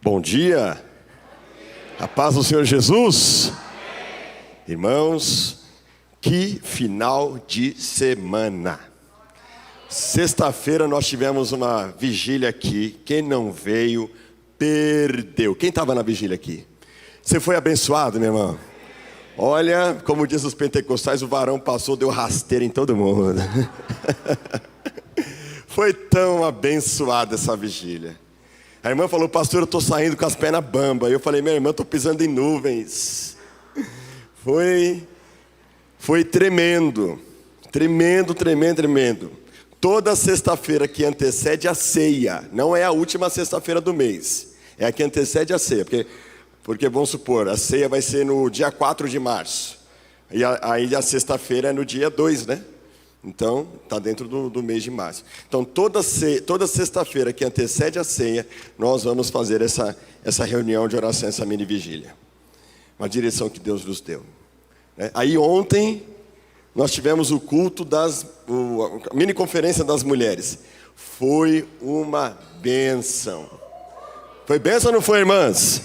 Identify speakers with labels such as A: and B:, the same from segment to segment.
A: Bom dia, a paz do Senhor Jesus. Irmãos, que final de semana. Sexta-feira nós tivemos uma vigília aqui. Quem não veio, perdeu. Quem estava na vigília aqui? Você foi abençoado, meu irmão? Olha, como diz os pentecostais, o varão passou, deu rasteira em todo mundo. Foi tão abençoada essa vigília. A irmã falou: pastor, eu estou saindo com as pernas bambas. Eu falei: minha irmã, estou pisando em nuvens. Foi tremendo. Tremendo. Toda sexta-feira que antecede a ceia, não é a última sexta-feira do mês, é a que antecede a ceia, porque vamos supor, a ceia vai ser no dia 4 de março, e aí a sexta-feira é no dia 2, né? Então, está dentro do mês de março. Então, toda sexta-feira que antecede a ceia, nós vamos fazer essa reunião de oração, essa mini vigília. Uma direção que Deus nos deu. Aí ontem, nós tivemos o culto a mini conferência das mulheres. Foi uma bênção. Foi bênção ou não foi, irmãs?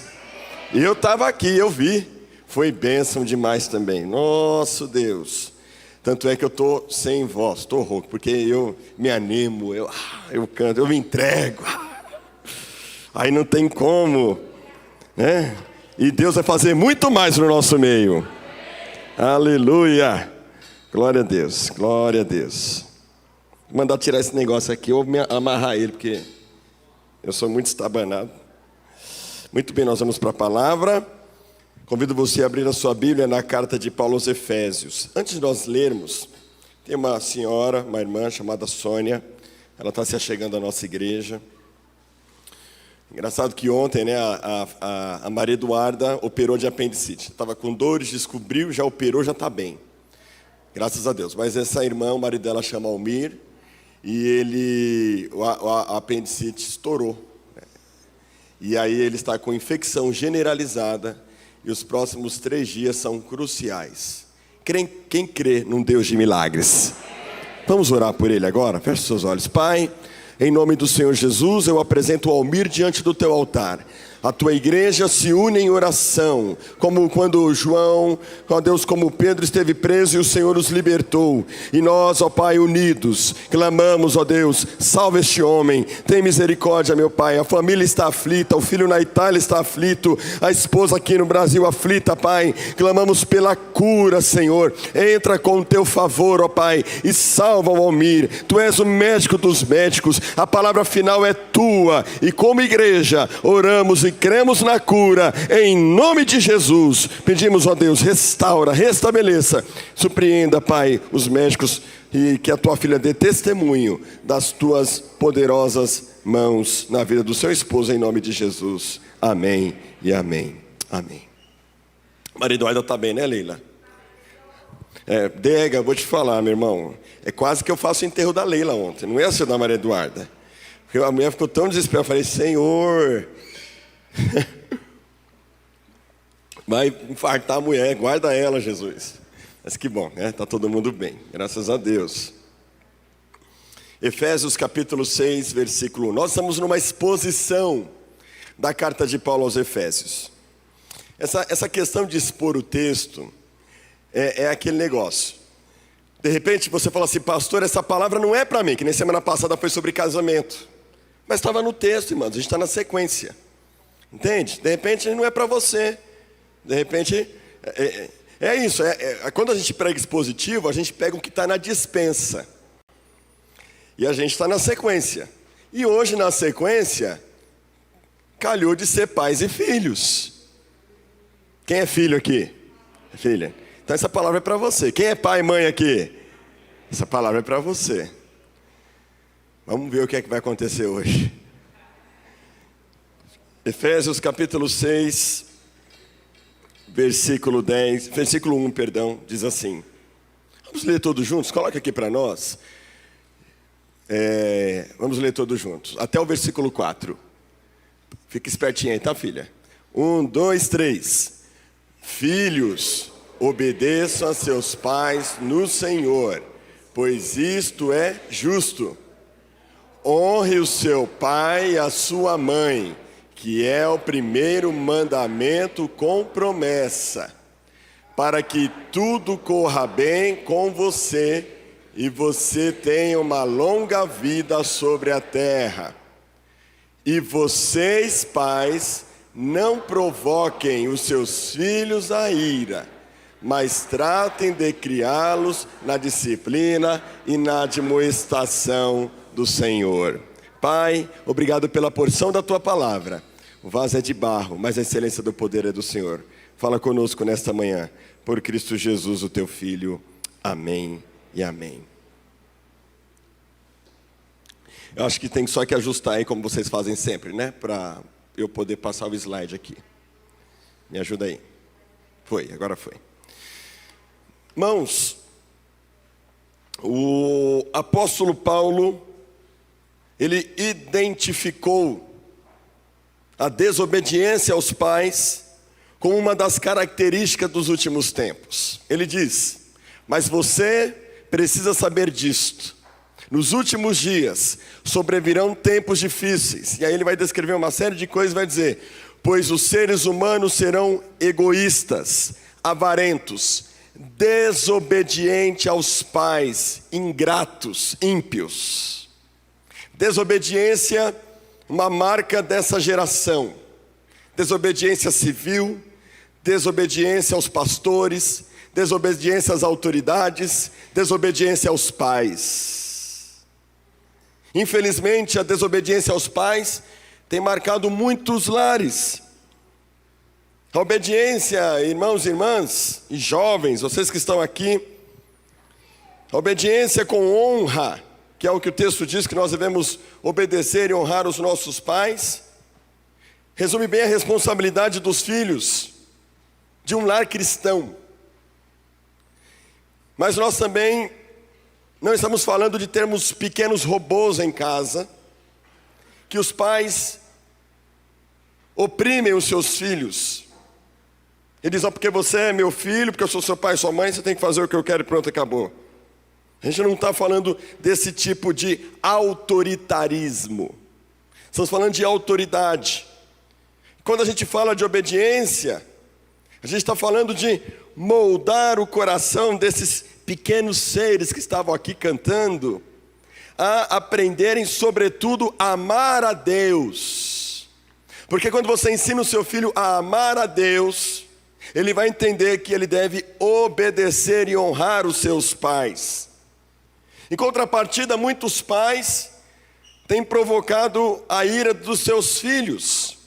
A: Eu estava aqui, eu vi. Foi bênção demais também. Nosso Deus. Tanto é que eu estou sem voz, estou rouco, porque eu me animo, eu canto, eu me entrego. Aí não tem como, né? E Deus vai fazer muito mais no nosso meio. Aleluia! Glória a Deus, glória a Deus. Vou mandar tirar esse negócio aqui, ou amarrar ele, porque eu sou muito estabanado. Muito bem, nós vamos para a palavra. Convido você a abrir a sua Bíblia na carta de Paulo aos Efésios. Antes de nós lermos, tem uma senhora, uma irmã chamada Sônia. Ela está se achegando à nossa igreja. Engraçado que ontem, né, a Maria Eduarda operou de apendicite. Estava com dores, descobriu, já operou, já está bem. Graças a Deus. Mas essa irmã, o marido dela chama Almir, e a apendicite estourou. E aí ele está com infecção generalizada. E os próximos 3 dias são cruciais. Quem crê num Deus de milagres? Vamos orar por ele agora? Feche seus olhos. Pai, em nome do Senhor Jesus, eu apresento o Almir diante do teu altar. A tua igreja se une em oração, como quando João, ó Deus, como Pedro esteve preso e o Senhor os libertou. E nós, ó Pai, unidos, clamamos, ó Deus, salve este homem, tem misericórdia, meu Pai. A família está aflita, o filho na Itália está aflito, a esposa aqui no Brasil aflita, Pai. Clamamos pela cura, Senhor. Entra com o teu favor, ó Pai, e salva o Almir. Tu és o médico dos médicos, a palavra final é tua. E como igreja, oramos e cremos na cura, em nome de Jesus. Pedimos, ó Deus, restaura, restabeleça, surpreenda, Pai, os médicos, e que a tua filha dê testemunho das tuas poderosas mãos na vida do seu esposo, em nome de Jesus. Amém e amém. Amém. Maria Eduarda está bem, né, Leila? Dega, vou te falar, meu irmão, é quase que eu faço o enterro da Leila ontem, não é ser da Maria Eduarda, porque a mulher ficou tão desesperada. Eu falei: Senhor, vai infartar a mulher, guarda ela, Jesus. Mas que bom, né? Está todo mundo bem, graças a Deus. Efésios capítulo 6, versículo 1. Nós estamos numa exposição da carta de Paulo aos Efésios. Essa questão de expor o texto é aquele negócio. De repente você fala assim: pastor, essa palavra não é para mim, que nem semana passada foi sobre casamento. Mas estava no texto, irmãos, a gente está na sequência. Entende? De repente não é para você. De repente é isso. Quando a gente prega expositivo, a gente pega o que está na dispensa. E a gente está na sequência. E hoje na sequência, calhou de ser pais e filhos. Quem é filho aqui? É filha. Então essa palavra é para você. Quem é pai e mãe aqui? Essa palavra é para você. Vamos ver o que é que vai acontecer hoje. Efésios capítulo 6, versículo 1, diz assim. Vamos ler todos juntos? Coloca aqui para nós. Vamos ler todos juntos, até o versículo 4. Fica espertinho aí, tá, filha? 1, 2, 3. Filhos, obedeçam a seus pais no Senhor, pois isto é justo. Honre o seu pai e a sua mãe, que é o primeiro mandamento com promessa, para que tudo corra bem com você e você tenha uma longa vida sobre a terra. E vocês, pais, não provoquem os seus filhos à ira, mas tratem de criá-los na disciplina e na admoestação do Senhor. Pai, obrigado pela porção da Tua palavra. O vaso é de barro, mas a excelência do poder é do Senhor. Fala conosco nesta manhã, por Cristo Jesus, o Teu Filho. Amém e amém. Eu acho que tem só que ajustar aí, como vocês fazem sempre, né? Para eu poder passar o slide aqui. Me ajuda aí. Foi, agora foi. Irmãos, o apóstolo Paulo, ele identificou a desobediência aos pais como uma das características dos últimos tempos. Ele diz: mas você precisa saber disto. Nos últimos dias sobrevirão tempos difíceis. E aí ele vai descrever uma série de coisas e vai dizer: pois os seres humanos serão egoístas, avarentos, desobedientes aos pais, ingratos, ímpios. Desobediência, uma marca dessa geração. Desobediência civil, desobediência aos pastores, desobediência às autoridades, desobediência aos pais. Infelizmente, a desobediência aos pais tem marcado muitos lares. A obediência, irmãos e irmãs, e jovens, vocês que estão aqui, a obediência com honra, que é o que o texto diz que nós devemos obedecer e honrar os nossos pais, resume bem a responsabilidade dos filhos de um lar cristão. Mas nós também não estamos falando de termos pequenos robôs em casa, que os pais oprimem os seus filhos. Ele diz: porque você é meu filho, porque eu sou seu pai e sua mãe, você tem que fazer o que eu quero e pronto, acabou. A gente não está falando desse tipo de autoritarismo. Estamos falando de autoridade. Quando a gente fala de obediência, a gente está falando de moldar o coração desses pequenos seres que estavam aqui cantando, a aprenderem sobretudo a amar a Deus. Porque quando você ensina o seu filho a amar a Deus, ele vai entender que ele deve obedecer e honrar os seus pais. Em contrapartida, muitos pais têm provocado a ira dos seus filhos.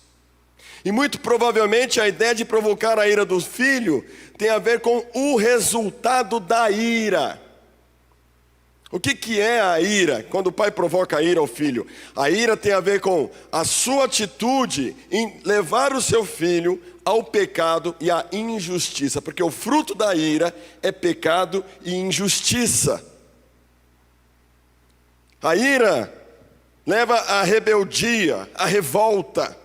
A: E muito provavelmente a ideia de provocar a ira do filho tem a ver com o resultado da ira. O que é a ira? Quando o pai provoca a ira ao filho, a ira tem a ver com a sua atitude em levar o seu filho ao pecado e à injustiça, porque o fruto da ira é pecado e injustiça. A ira leva à rebeldia, à revolta.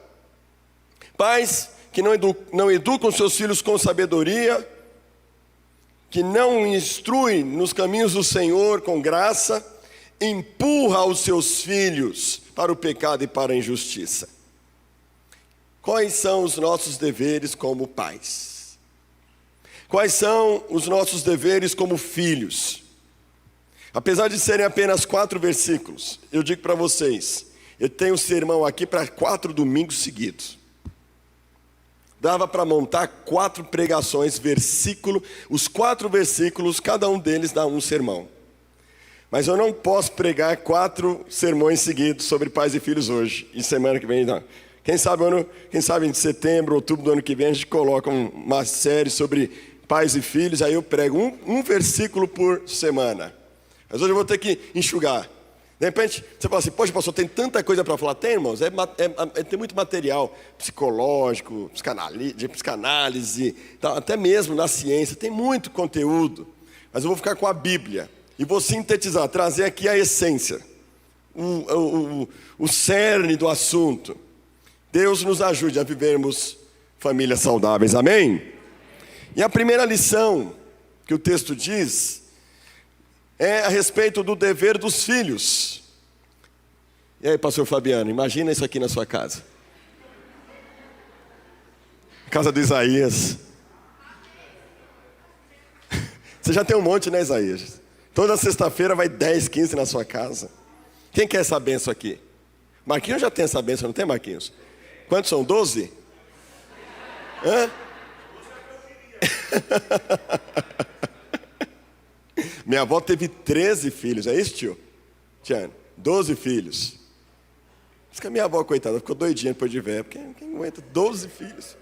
A: Pais que não educam seus filhos com sabedoria, que não instruem nos caminhos do Senhor com graça, empurra os seus filhos para o pecado e para a injustiça. Quais são os nossos deveres como pais? Quais são os nossos deveres como filhos? Apesar de serem apenas 4 versículos, eu digo para vocês, eu tenho sermão aqui para 4 domingos seguidos. Dava para montar 4 pregações, os 4 versículos, cada um deles dá um sermão. Mas eu não posso pregar 4 sermões seguidos sobre pais e filhos hoje, e semana que vem não. Quem sabe em setembro, outubro do ano que vem, a gente coloca uma série sobre pais e filhos, aí eu prego um versículo por semana. Mas hoje eu vou ter que enxugar. De repente, você fala assim: poxa, pastor, tem tanta coisa para falar. Tem, irmãos, tem muito material psicológico, de psicanálise, até mesmo na ciência, tem muito conteúdo. Mas eu vou ficar com a Bíblia e vou sintetizar, trazer aqui a essência, o cerne do assunto. Deus nos ajude a vivermos famílias saudáveis, amém? E a primeira lição que o texto diz é a respeito do dever dos filhos. E aí, pastor Fabiano, imagina isso aqui na sua casa. Casa do Isaías. Você já tem um monte, né, Isaías? Toda sexta-feira vai 10, 15 na sua casa. Quem quer essa benção aqui? Marquinhos já tem essa benção, não tem, Marquinhos? Quantos são? 12? Hã? Minha avó teve 13 filhos, é isso, tio? Tiano, 12 filhos. Diz que a minha avó, coitada, ficou doidinha depois de velha, porque quem aguenta 12 filhos?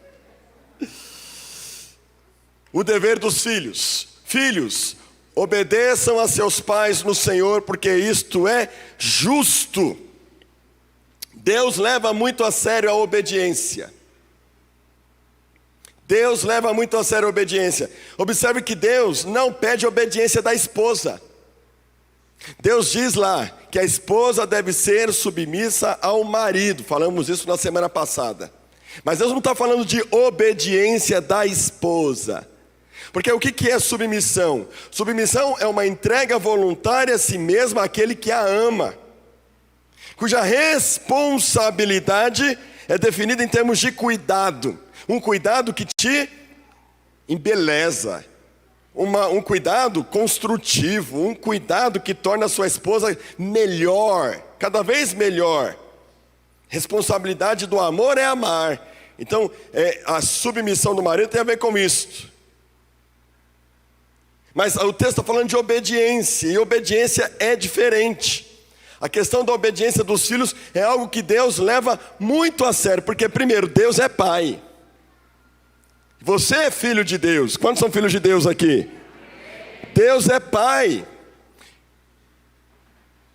A: O dever dos filhos. Filhos, obedeçam a seus pais no Senhor, porque isto é justo. Deus leva muito a sério a obediência. Deus leva muito a sério a obediência. Observe que Deus não pede obediência da esposa. Deus diz lá que a esposa deve ser submissa ao marido. Falamos isso na semana passada. Mas Deus não está falando de obediência da esposa. Porque o que é submissão? Submissão é uma entrega voluntária a si mesma àquele que a ama, cuja responsabilidade é definida em termos de cuidado. Um cuidado que te embeleza, um cuidado construtivo, um cuidado que torna a sua esposa melhor, cada vez melhor. Responsabilidade do amor é amar. Então, a submissão do marido tem a ver com isso. Mas o texto está falando de obediência, e obediência é diferente. A questão da obediência dos filhos é algo que Deus leva muito a sério, porque primeiro, Deus é pai. Você é filho de Deus. Quantos são filhos de Deus aqui? Deus é pai.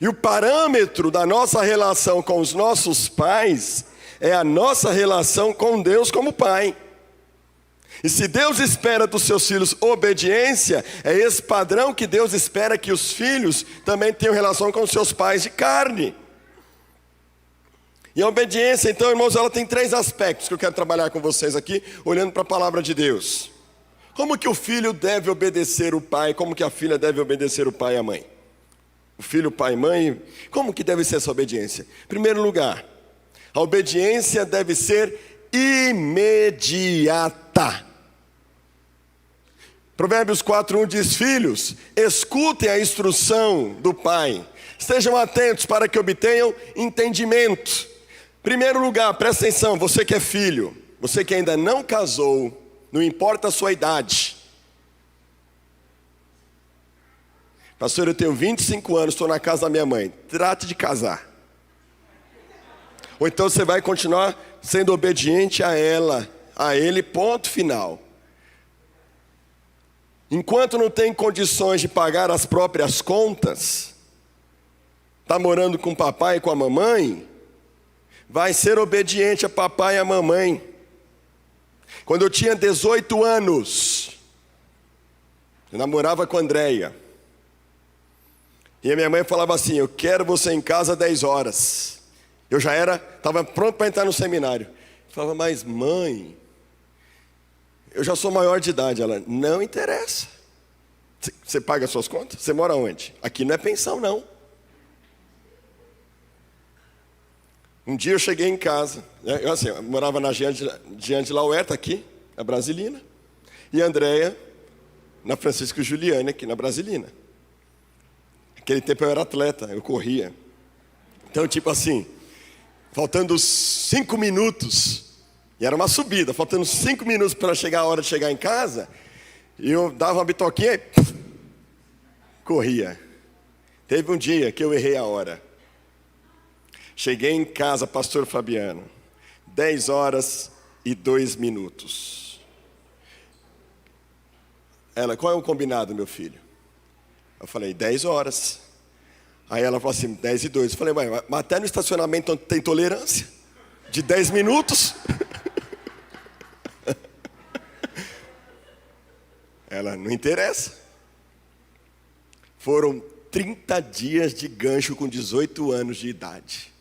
A: E o parâmetro da nossa relação com os nossos pais é a nossa relação com Deus como pai. E se Deus espera dos seus filhos obediência, é esse padrão que Deus espera que os filhos também tenham relação com os seus pais de carne. E a obediência, então, irmãos, ela tem 3 aspectos que eu quero trabalhar com vocês aqui, olhando para a palavra de Deus. Como que o filho deve obedecer o pai? Como que a filha deve obedecer o pai e a mãe? O filho, pai e mãe, como que deve ser essa obediência? Em primeiro lugar, a obediência deve ser imediata. Provérbios 4:1 diz: filhos, escutem a instrução do pai, estejam atentos para que obtenham entendimento. Primeiro lugar, presta atenção, você que é filho, você que ainda não casou, não importa a sua idade. Pastor, eu tenho 25 anos, estou na casa da minha mãe. Trate de casar. Ou então você vai continuar sendo obediente a ela, a ele, ponto final. Enquanto não tem condições de pagar as próprias contas, está morando com o papai e com a mamãe, vai ser obediente a papai e a mamãe. Quando eu tinha 18 anos, eu namorava com a Andréia. E a minha mãe falava assim: eu quero você em casa 10 horas. Eu já estava pronto para entrar no seminário. Eu falava: mas mãe, eu já sou maior de idade. Ela: não interessa. Você paga as suas contas? Você mora onde? Aqui não é pensão, não. Um dia eu cheguei em casa, eu morava na Jean de Lauerta, aqui, na Brasilina, e a Andréia na Francisco Juliane, aqui na Brasilina. Naquele tempo eu era atleta, eu corria. Então, tipo assim, faltando 5 minutos, e era uma subida, faltando 5 minutos para chegar a hora de chegar em casa, eu dava uma bitoquinha e corria. Teve um dia que eu errei a hora. Cheguei em casa, pastor Fabiano, 10h02. Ela: qual é o combinado, meu filho? Eu falei: 10 horas. Aí ela falou assim: 10h02. Eu falei: mas até no estacionamento tem tolerância de 10 minutos? Ela: não interessa. Foram 30 dias de gancho com 18 anos de idade.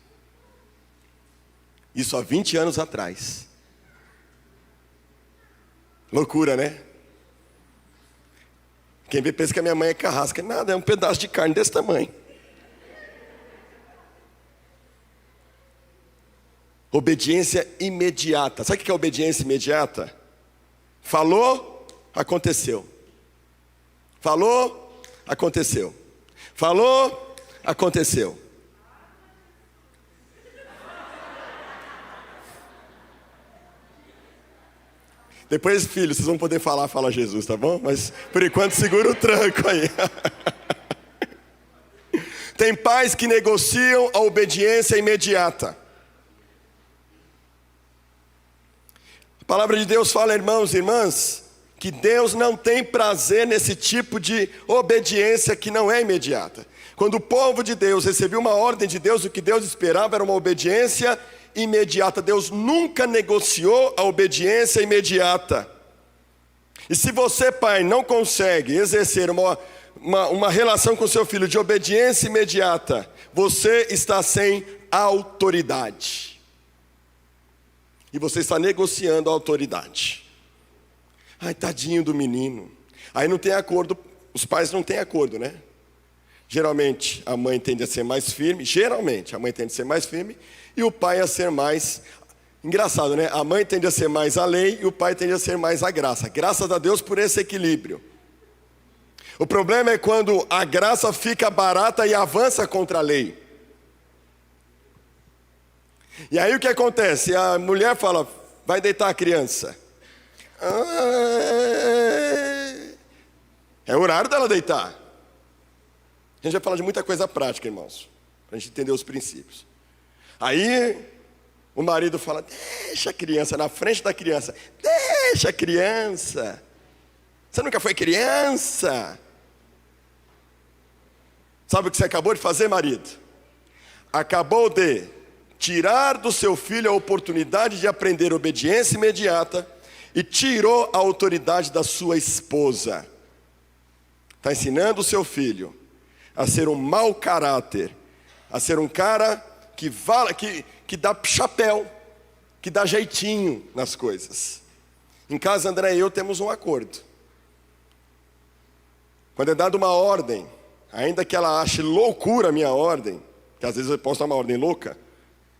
A: Isso há 20 anos atrás. Loucura, né? Quem vê pensa que a minha mãe é carrasca. Nada, é um pedaço de carne desse tamanho. Obediência imediata. Sabe o que é obediência imediata? Falou, aconteceu. Falou, aconteceu. Falou, aconteceu. Depois, filhos, vocês vão poder falar, fala Jesus, tá bom? Mas, por enquanto, segura o tranco aí. Tem pais que negociam a obediência imediata. A palavra de Deus fala, irmãos e irmãs, que Deus não tem prazer nesse tipo de obediência que não é imediata. Quando o povo de Deus recebeu uma ordem de Deus, o que Deus esperava era uma obediência imediata. Deus nunca negociou a obediência imediata. E se você, pai, não consegue exercer uma relação com seu filho de obediência imediata, você está sem autoridade. E você está negociando a autoridade. Ai, tadinho do menino. Aí não tem acordo, os pais não têm acordo, né? Geralmente a mãe tende a ser mais firme, e o pai a ser mais... Engraçado, né? A mãe tende a ser mais a lei e o pai tende a ser mais a graça. Graças a Deus por esse equilíbrio. O problema é quando a graça fica barata e avança contra a lei. E aí o que acontece? A mulher fala, vai deitar a criança. É o horário dela deitar. A gente vai falar de muita coisa prática, irmãos, para a gente entender os princípios. Aí o marido fala, deixa a criança, na frente da criança. Deixa a criança. Você nunca foi criança? Sabe o que você acabou de fazer, marido? Acabou de tirar do seu filho a oportunidade de aprender obediência imediata e tirou a autoridade da sua esposa. Está ensinando o seu filho a ser um mau caráter, a ser um cara que dá chapéu, que dá jeitinho nas coisas. Em casa, André e eu temos um acordo. Quando é dada uma ordem, ainda que ela ache loucura a minha ordem, que às vezes eu posso dar uma ordem louca,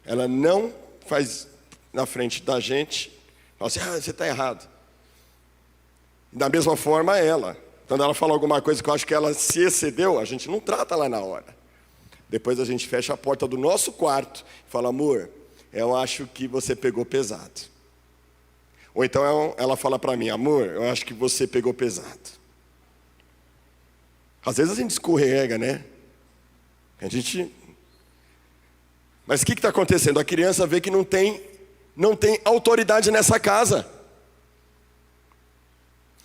A: ela não faz na frente da gente, fala assim, você está errado. Da mesma forma ela, quando ela fala alguma coisa que eu acho que ela se excedeu, a gente não trata lá na hora. Depois a gente fecha a porta do nosso quarto e fala, amor, eu acho que você pegou pesado. Ou então ela fala para mim, amor, eu acho que você pegou pesado. Às vezes a gente escorrega, né? Mas o que está acontecendo? A criança vê que não tem autoridade nessa casa.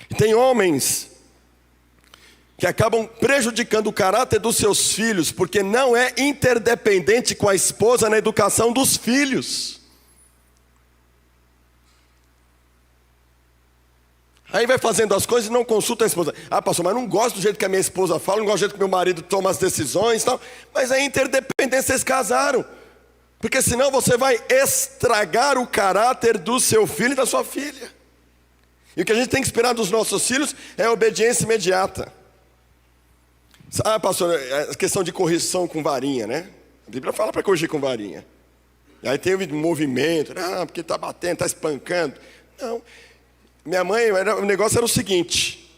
A: E tem homens que acabam prejudicando o caráter dos seus filhos, porque não é interdependente com a esposa na educação dos filhos. Aí vai fazendo as coisas e não consulta a esposa. Ah, pastor, mas não gosto do jeito que a minha esposa fala, não gosto do jeito que meu marido toma as decisões e tal. Mas é interdependência, vocês casaram. Porque senão você vai estragar o caráter do seu filho e da sua filha. E o que a gente tem que esperar dos nossos filhos é a obediência imediata. Ah, pastor, a questão de correção com varinha, né? A Bíblia fala para corrigir com varinha. E aí tem o movimento, porque está batendo, está espancando. Não. Minha mãe, o negócio era o seguinte: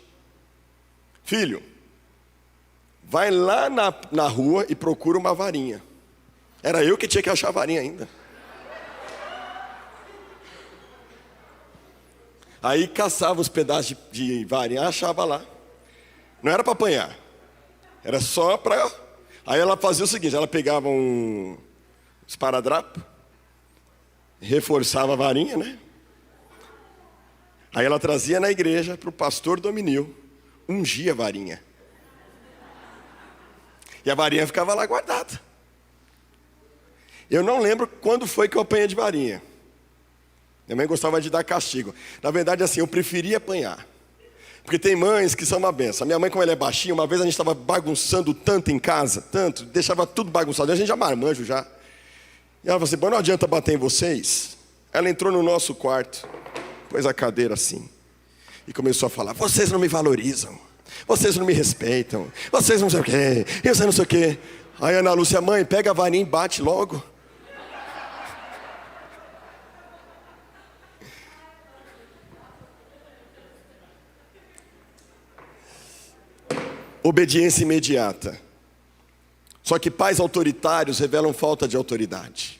A: filho, vai lá na rua e procura uma varinha. Era eu que tinha que achar a varinha ainda. Aí caçava os pedaços de varinha, achava lá. Não era para apanhar. Era só para... Aí ela fazia o seguinte, ela pegava um esparadrapo, reforçava a varinha, né? Aí ela trazia na igreja para o pastor Dominil, ungia a varinha. E a varinha ficava lá guardada. Eu não lembro quando foi que eu apanhei de varinha. Minha mãe gostava de dar castigo. Na verdade, assim, eu preferia apanhar. Porque tem mães que são uma benção. A minha mãe, como ela é baixinha, uma vez a gente estava bagunçando tanto em casa, tanto, deixava tudo bagunçado. A gente já marmanjo já. E ela falou assim, não adianta bater em vocês. Ela entrou no nosso quarto, pôs a cadeira assim, e começou a falar, vocês não me valorizam, vocês não me respeitam, vocês não sei o quê, eu sei não sei o quê. Aí a Ana Lúcia, mãe, pega a varinha e bate logo. obediência imediata. Só que pais autoritários revelam falta de autoridade.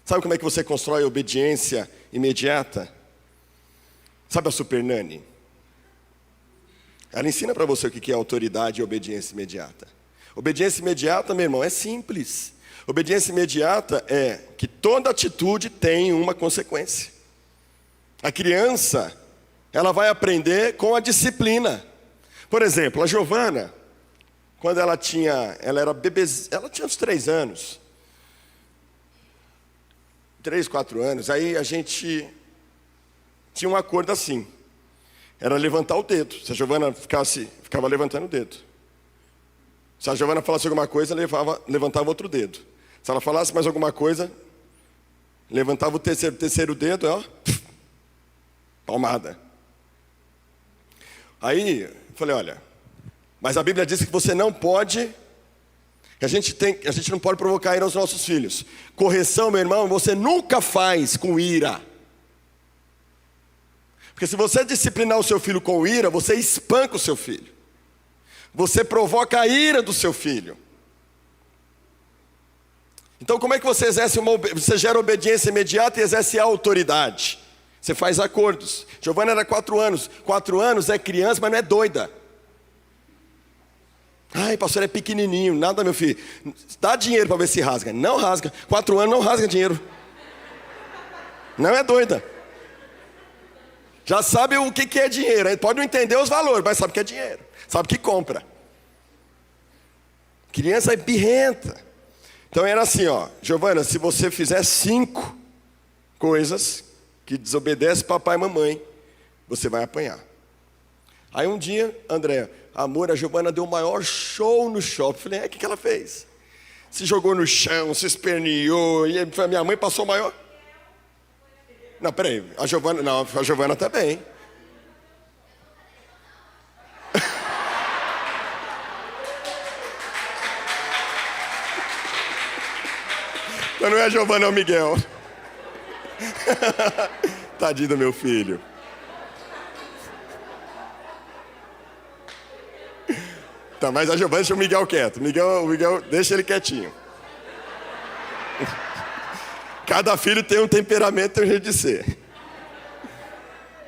A: Sabe como é que você constrói obediência imediata? Sabe a Super Nani? Ela ensina para você o que é autoridade e obediência imediata. Obediência imediata, meu irmão, é simples. Obediência imediata é que toda atitude tem uma consequência. A criança, ela vai aprender com a disciplina. Por exemplo, a Giovana, quando ela era bebê, ela tinha uns 3 anos. 3, 4 anos, aí a gente tinha um acordo assim. Era levantar o dedo. Se a Giovana ficava levantando o dedo. Se a Giovana falasse alguma coisa, levantava outro dedo. Se ela falasse mais alguma coisa, levantava o terceiro dedo, ó, palmada. Aí, eu falei, olha, mas a Bíblia diz que você não pode, que a gente não pode provocar ira aos nossos filhos. Correção, meu irmão, você nunca faz com ira. Porque se você disciplinar o seu filho com ira, você espanca o seu filho. Você provoca a ira do seu filho. Então como é que você você gera obediência imediata e exerce a autoridade? Você faz acordos. Giovana era 4 anos. 4 anos é criança, mas não é doida. Ai, pastor, é pequenininho. Nada, meu filho. Dá dinheiro para ver se rasga. Não rasga. 4 anos não rasga dinheiro. Não é doida. Já sabe o que é dinheiro. Ele pode não entender os valores, mas sabe que é dinheiro. Sabe que compra. Criança é birrenta. Então era assim, ó. Giovana, se você fizer 5 coisas que desobedece papai e mamãe, você vai apanhar. Aí um dia, André, amor, a Giovana deu o maior show no shopping. Falei, o que ela fez? Se jogou no chão, se esperneou, e a minha mãe passou o maior... Não, peraí, a Giovana tá bem. Mas não é a Giovana, é o Miguel. Tadinho do meu filho. Tá, mas a Giovana deixa o Miguel quieto. O Miguel deixa ele quietinho. Cada filho tem um temperamento, tem um jeito de ser.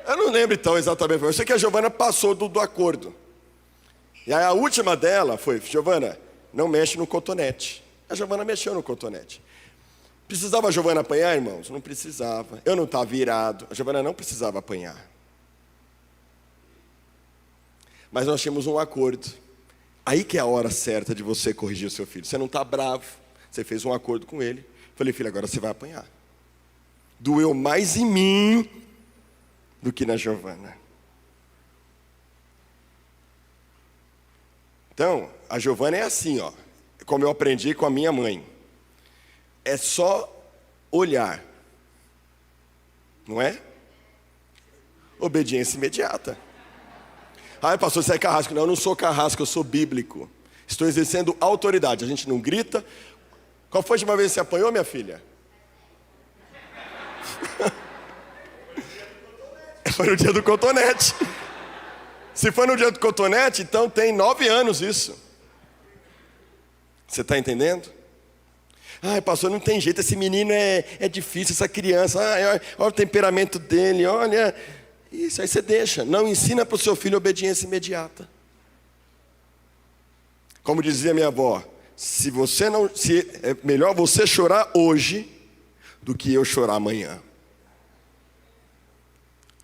A: Eu não lembro então exatamente. Eu sei que a Giovana passou do acordo. E aí a última dela foi, Giovana, não mexe no cotonete. A Giovana mexeu no cotonete. Precisava a Giovana apanhar, irmãos? Não precisava. Eu não estava virado. A Giovana não precisava apanhar. Mas nós tínhamos um acordo. Aí que é a hora certa de você corrigir o seu filho. Você não está bravo. Você fez um acordo com ele. Falei, filho, agora você vai apanhar. Doeu mais em mim do que na Giovana. Então, a Giovana é assim, ó. Como eu aprendi com a minha mãe. É só olhar. Não é? Obediência imediata. Ah, pastor, você é carrasco. Não, eu não sou carrasco, eu sou bíblico. Estou exercendo autoridade. A gente não grita. Qual foi a última vez que você apanhou, minha filha? Foi no dia do cotonete. Se foi no dia do cotonete, então tem 9 anos isso. Você está entendendo? Ai, pastor, não tem jeito, esse menino é difícil, essa criança, olha o temperamento dele, olha. Isso, aí você deixa. Não ensina para o seu filho obediência imediata. Como dizia minha avó, se é melhor você chorar hoje do que eu chorar amanhã.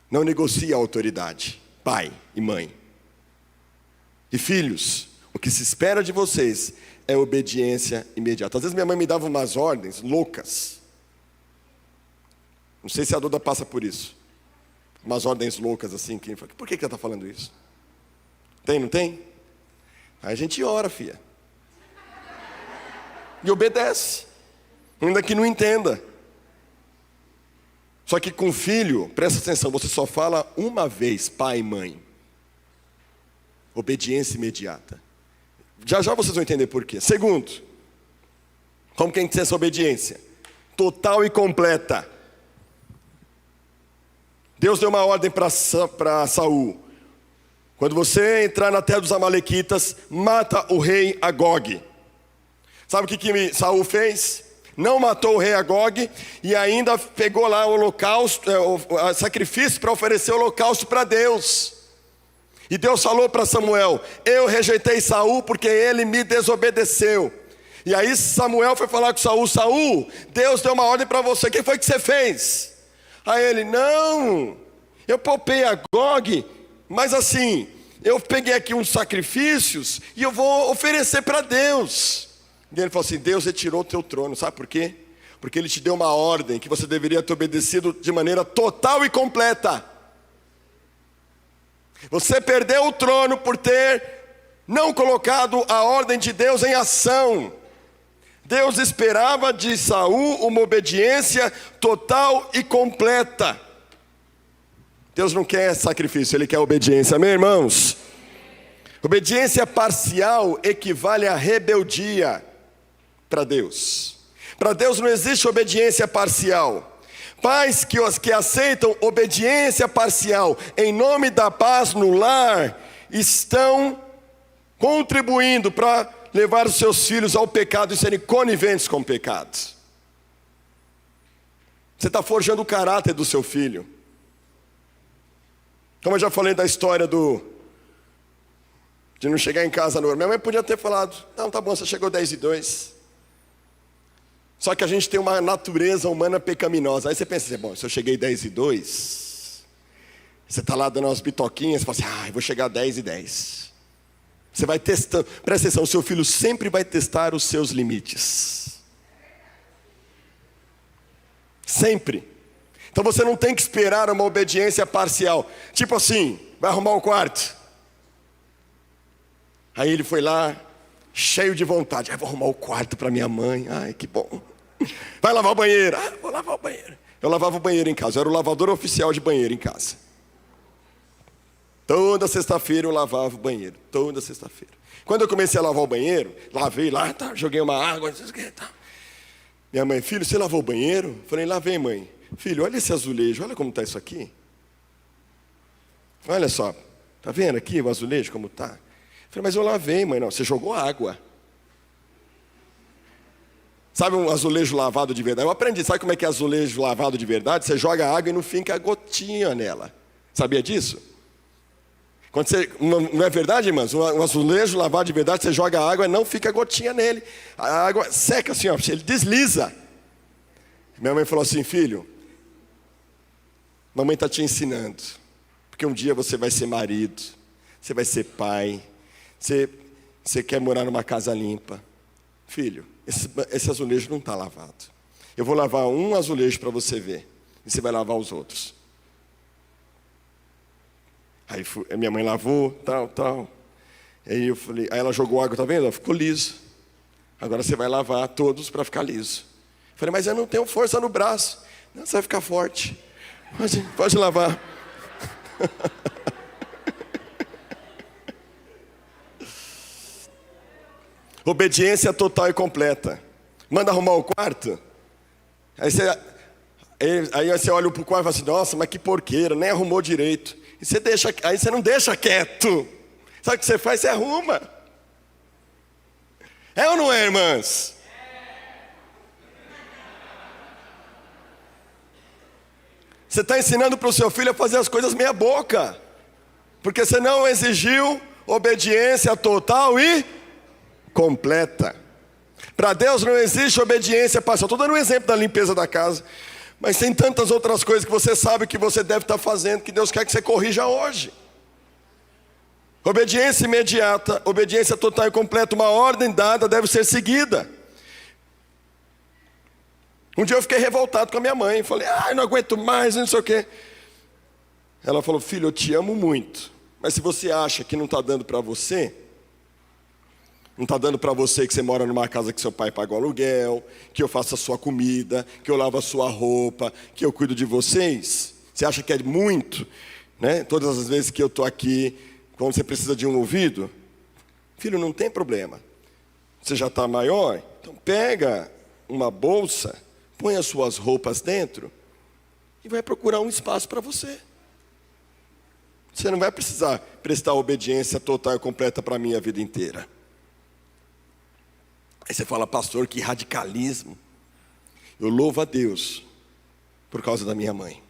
A: Não negocie a autoridade, pai e mãe. E filhos, o que se espera de vocês é obediência imediata. Às vezes minha mãe me dava umas ordens loucas. Não sei se a Duda passa por isso. Umas ordens loucas assim. Por que ela está falando isso? Tem, não tem? Aí a gente ora, filha. E obedece. Ainda que não entenda. Só que com filho, presta atenção, você só fala uma vez, pai e mãe. Obediência imediata. Já já vocês vão entender por quê. Segundo, como que tem que ser essa obediência? Total e completa. Deus deu uma ordem para Saul. Quando você entrar na terra dos amalequitas, mata o rei Agog. Sabe o que Saul fez? Não matou o rei Agog e ainda pegou lá o holocausto, o sacrifício para oferecer o holocausto para Deus. E Deus falou para Samuel: eu rejeitei Saul porque ele me desobedeceu. E aí Samuel foi falar com Saul: Saul, Deus deu uma ordem para você, o que foi que você fez? Aí ele: não, eu poupei Agog, mas assim, eu peguei aqui uns sacrifícios e eu vou oferecer para Deus. E ele falou assim: Deus retirou o teu trono, sabe por quê? Porque ele te deu uma ordem que você deveria ter obedecido de maneira total e completa. Você perdeu o trono por ter não colocado a ordem de Deus em ação. Deus esperava de Saul uma obediência total e completa. Deus não quer sacrifício, Ele quer obediência, amém, irmãos? Obediência parcial equivale a rebeldia para Deus. Para Deus não existe obediência parcial. Pais que aceitam obediência parcial em nome da paz no lar, estão contribuindo para levar os seus filhos ao pecado e serem coniventes com o pecado. Você está forjando o caráter do seu filho. Como eu já falei da história de não chegar em casa no horário. Minha mãe podia ter falado: não, tá bom, você chegou 10:02. Só que a gente tem uma natureza humana pecaminosa. Aí você pensa assim: bom, se eu cheguei 10:02, você está lá dando umas bitoquinhas, você fala assim: eu vou chegar 10:10. Você vai testando, presta atenção, o seu filho sempre vai testar os seus limites. Sempre. Então você não tem que esperar uma obediência parcial. Tipo assim, vai arrumar o quarto. Aí ele foi lá, cheio de vontade: vou arrumar o quarto para minha mãe, ai que bom. Vai lavar o banheiro, vou lavar o banheiro. Eu lavava o banheiro em casa, eu era o lavador oficial de banheiro em casa. Toda sexta-feira eu lavava o banheiro, toda sexta-feira. Quando eu comecei a lavar o banheiro, lavei lá, tá, joguei uma água, tá. Minha mãe: filho, você lavou o banheiro? Eu falei: lavei, mãe. Filho, olha esse azulejo, olha como está isso aqui. Olha só, tá vendo aqui o azulejo como está? Eu falei: mas eu lavei, mãe. Não, você jogou água. Sabe um azulejo lavado de verdade? Eu aprendi, sabe como é que é azulejo lavado de verdade? Você joga água e não fica gotinha nela. Sabia disso? Quando você, não é verdade, irmãos? Um azulejo lavado de verdade, você joga água e não fica gotinha nele. A água seca assim, ó, ele desliza. Minha mãe falou assim: filho, mamãe está te ensinando. Porque um dia você vai ser marido, você vai ser pai, você quer morar numa casa limpa. Filho, esse azulejo não está lavado. Eu vou lavar um azulejo para você ver, e você vai lavar os outros. Aí minha mãe lavou, tal. Aí eu falei, aí ela jogou água, tá vendo? Ela ficou liso. Agora você vai lavar todos para ficar liso. Eu falei: mas eu não tenho força no braço. Não, você vai ficar forte. Pode lavar. Obediência total e completa. Manda arrumar o quarto. Aí você olha para o quarto e fala assim: nossa, mas que porqueira, nem arrumou direito. E aí você não deixa quieto. Sabe o que você faz? Você arruma. É ou não é, irmãs? Você está ensinando para o seu filho a fazer as coisas meia boca, porque você não exigiu obediência total e completa. Para Deus não existe obediência parcial. Estou dando um exemplo da limpeza da casa, mas tem tantas outras coisas que você sabe que você deve estar fazendo, que Deus quer que você corrija hoje. Obediência imediata, obediência total e completa. Uma ordem dada deve ser seguida. Um dia eu fiquei revoltado com a minha mãe. Falei: não aguento mais, não sei o quê. Ela falou: filho, eu te amo muito, mas se você acha que não está dando para você, não está dando para você que você mora numa casa que seu pai paga o aluguel, que eu faço a sua comida, que eu lavo a sua roupa, que eu cuido de vocês. Você acha que é muito, né? Todas as vezes que eu estou aqui, quando você precisa de um ouvido. Filho, não tem problema. Você já está maior, então pega uma bolsa, põe as suas roupas dentro e vai procurar um espaço para você. Você não vai precisar prestar obediência total e completa para mim a vida inteira. Aí você fala, pastor, que radicalismo. Eu louvo a Deus por causa da minha mãe.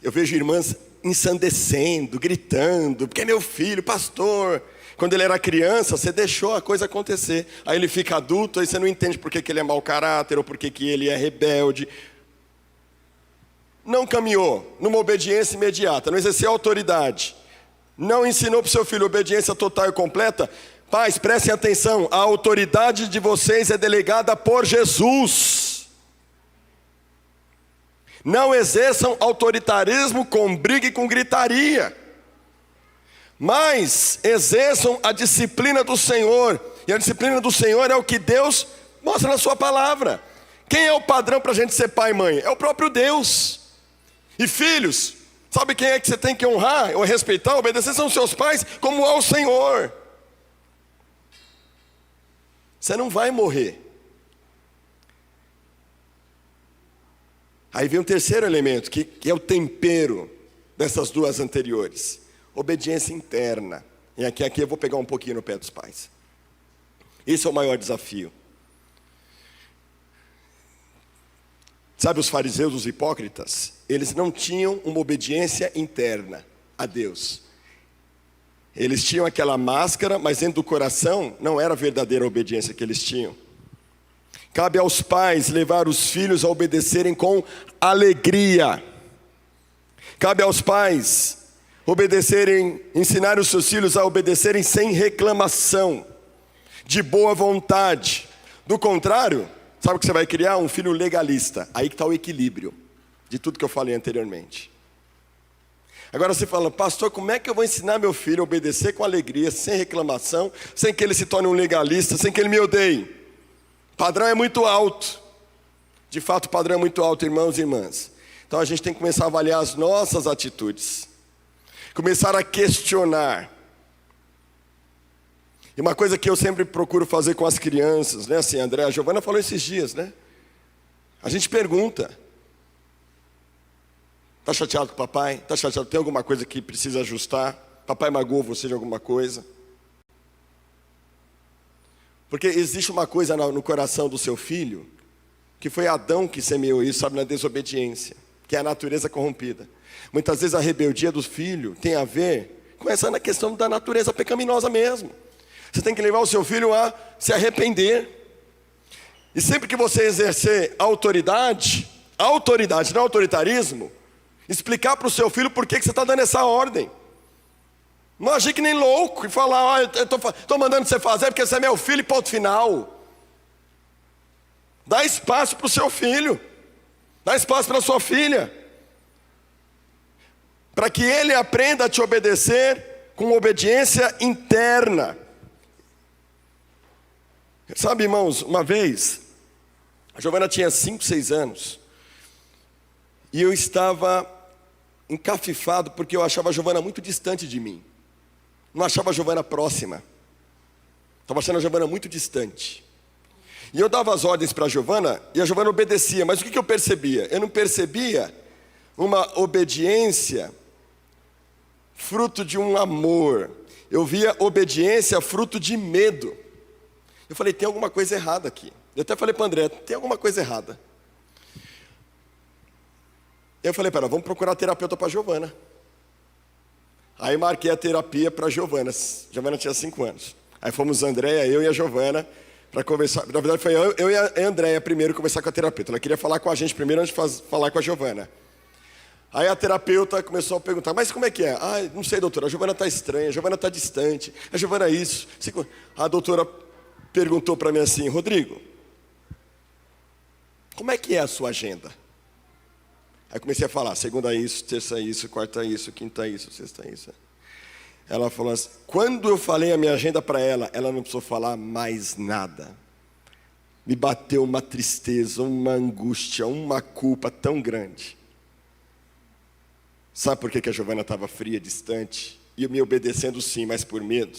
A: Eu vejo irmãs ensandecendo, gritando, porque é meu filho, pastor. Quando ele era criança, você deixou a coisa acontecer. Aí ele fica adulto, aí você não entende por que ele é mau caráter, ou por que ele é rebelde. Não caminhou numa obediência imediata, não exerceu autoridade. Não ensinou para o seu filho obediência total e completa. Pais, prestem atenção, a autoridade de vocês é delegada por Jesus. Não exerçam autoritarismo com briga e com gritaria, mas exerçam a disciplina do Senhor. E a disciplina do Senhor é o que Deus mostra na sua palavra. Quem é o padrão para a gente ser pai e mãe? É o próprio Deus. E filhos, sabe quem é que você tem que honrar, ou respeitar, obedecer? São seus pais, como ao Senhor. Você não vai morrer. Aí vem um terceiro elemento, que é o tempero dessas duas anteriores. Obediência interna. E aqui eu vou pegar um pouquinho no pé dos pais. Esse é o maior desafio. Sabe os fariseus, os hipócritas? Eles não tinham uma obediência interna a Deus. Eles tinham aquela máscara, mas dentro do coração não era a verdadeira obediência que eles tinham. Cabe aos pais levar os filhos a obedecerem com alegria. Cabe aos pais ensinar os seus filhos a obedecerem sem reclamação, de boa vontade. Do contrário, sabe o que você vai criar? Um filho legalista. Aí que está o equilíbrio de tudo que eu falei anteriormente. Agora você fala, pastor, como é que eu vou ensinar meu filho a obedecer com alegria, sem reclamação, sem que ele se torne um legalista, sem que ele me odeie? O padrão é muito alto. De fato, o padrão é muito alto, irmãos e irmãs. Então a gente tem que começar a avaliar as nossas atitudes. Começar a questionar. E uma coisa que eu sempre procuro fazer com as crianças, né? Assim, André, a Giovana falou esses dias, né? A gente pergunta. Está chateado com o papai? Está chateado? Tem alguma coisa que precisa ajustar? Papai magoou você de alguma coisa? Porque existe uma coisa no coração do seu filho, que foi Adão que semeou isso, sabe, na desobediência, que é a natureza corrompida. Muitas vezes a rebeldia do filho tem a ver com essa questão da natureza pecaminosa mesmo. Você tem que levar o seu filho a se arrepender. E sempre que você exercer autoridade, não autoritarismo, explicar para o seu filho por que você está dando essa ordem. Não agir que nem louco e falar, eu estou mandando você fazer porque você é meu filho e ponto final. Dá espaço para o seu filho. Dá espaço para a sua filha. Para que ele aprenda a te obedecer com obediência interna. Sabe, irmãos, uma vez, a Giovana tinha 5, 6 anos. E eu estava encafifado porque eu achava a Giovana muito distante de mim. Não achava a Giovana próxima. Estava achando a Giovana muito distante. E eu dava as ordens para a Giovana e a Giovana obedecia. Mas o que eu percebia? Eu não percebia uma obediência fruto de um amor. Eu via obediência fruto de medo. Eu falei, tem alguma coisa errada aqui. Eu até falei para o André, tem alguma coisa errada. Eu falei, pera, vamos procurar terapeuta para a Giovana. Aí marquei a terapia para a Giovana. Giovana tinha 5 anos. Aí fomos Andréia, eu e a Giovana para conversar. Na verdade foi eu e a Andréia primeiro conversar com a terapeuta. Ela queria falar com a gente primeiro antes de falar com a Giovana. Aí a terapeuta começou a perguntar, mas como é que é? Ah, não sei, doutora, a Giovana está estranha, a Giovana está distante, a Giovana isso. A doutora perguntou para mim assim, Rodrigo, como é que é a sua agenda? Aí comecei a falar, segunda isso, terça isso, quarta isso, quinta isso, sexta isso. Ela falou assim, quando eu falei a minha agenda para ela, ela não precisou falar mais nada. Me bateu uma tristeza, uma angústia, uma culpa tão grande. Sabe por que a Giovana estava fria, distante? E me obedecendo sim, mas por medo?